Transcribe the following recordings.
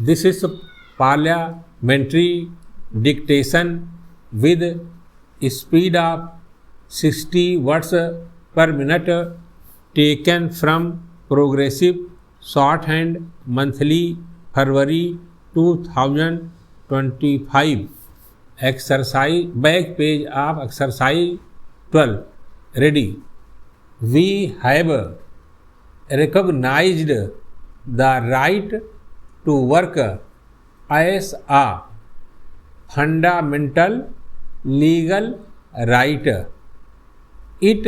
This is parliamentary dictation with speed of 60 words per minute taken from Progressive Shorthand Monthly February 2025. Exercise back page of exercise 12. Ready. We have recognized the right to work as a fundamental legal right. It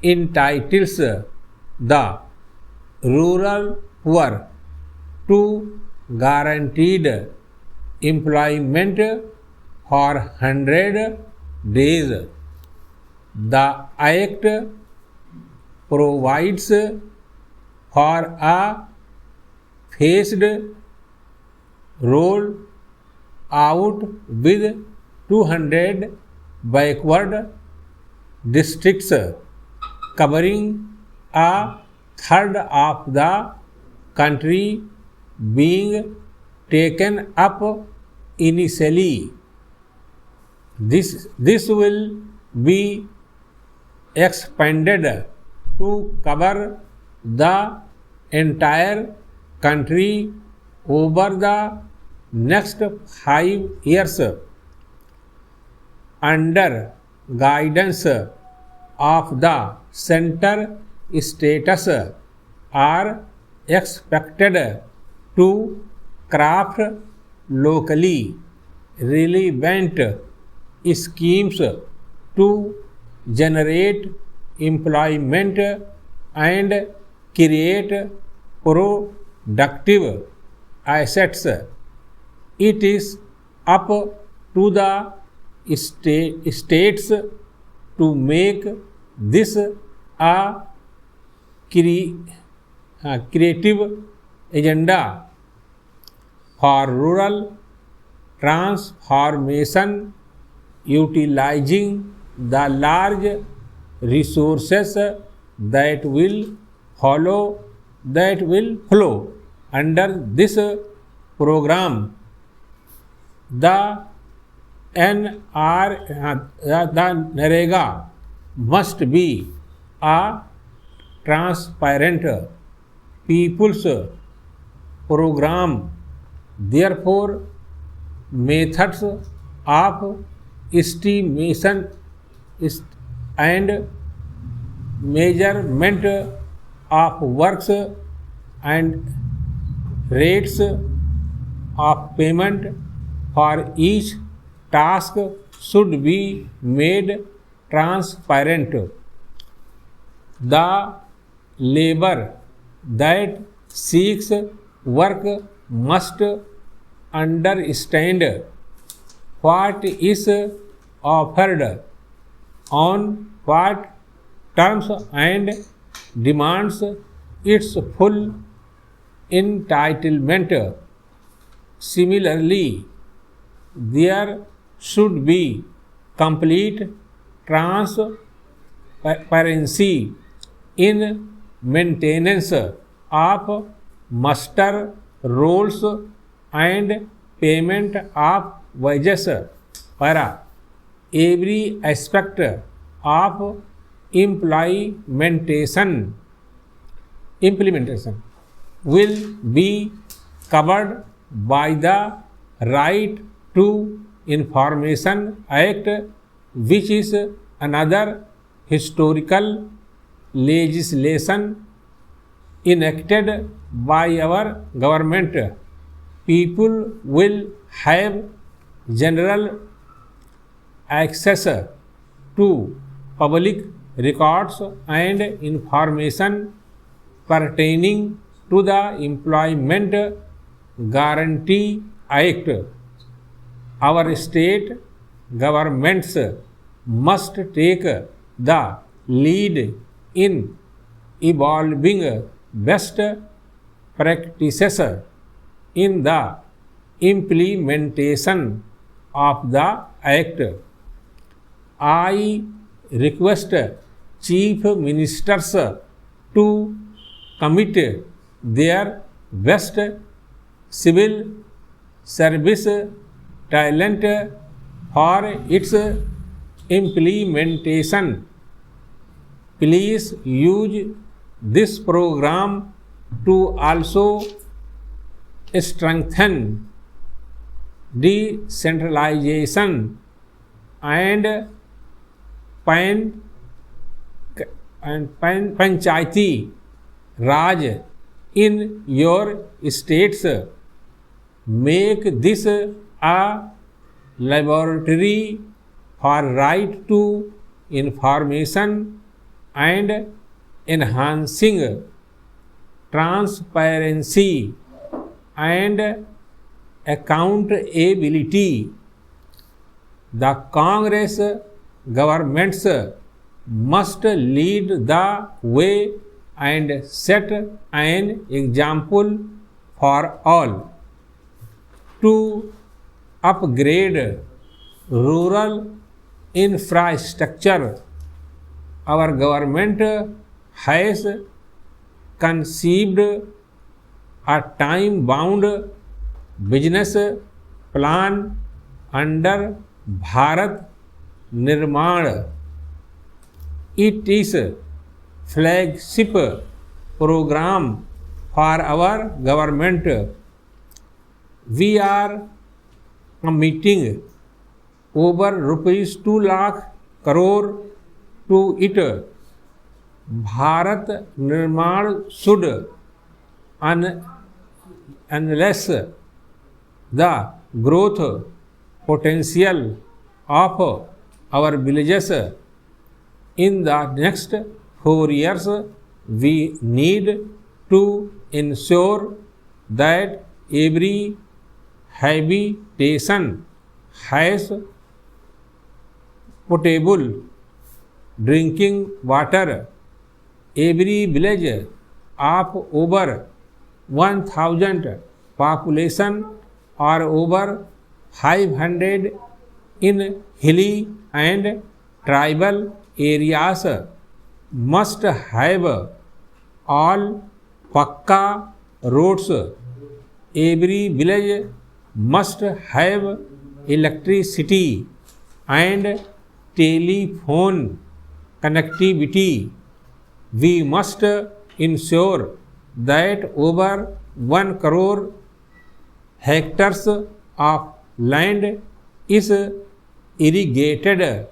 entitles the rural poor to guaranteed employment for 100 days. The Act provides for a phased roll out with 200 backward districts covering a third of the country being taken up initially. This will be expanded to cover the entire country over the next 5 years. Under guidance of the center, states are expected to craft locally relevant schemes to generate employment and create productive assets. It is up to the states to make this a creative agenda for rural transformation, utilizing the large resources that will flow under this program. The NREGA must be a transparent people's program. Therefore, methods of estimation and measurement of works and rates of payment for each task should be made transparent. The labor that seeks work must understand what is offered, on what terms, and demands its full entitlement. Similarly, there should be complete transparency in maintenance of muster rolls and payment of wages. Para every aspect of implementation will be covered by the Right to Information Act, which is another historical legislation enacted by our government. People will have general access to public records and information pertaining to the Employment Guarantee Act. Our state governments must take the lead in evolving best practices in the implementation of the Act. I request Chief Ministers to commit their best civil service talent for its implementation. Please use this program to also strengthen decentralization and panchayati raj in your states. Make this a laboratory for right to information and enhancing transparency and accountability. The Congress governments must lead the way and set an example for all. To upgrade rural infrastructure, our government has conceived a time-bound business plan under Bharat Nirman. It is a flagship program for our government. We are committing over rupees 2 lakh crore to it. Bharat Nirman should unless the growth potential of our villages in the next 4 years. We need to ensure that every habitation has potable drinking water. Every village of over 1,000 population or over 500 in hilly and tribal areas must have all Pakka roads. Every village must have electricity and telephone connectivity. We must ensure that over 1 crore hectares of land is irrigated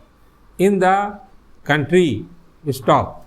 in the country. Stop.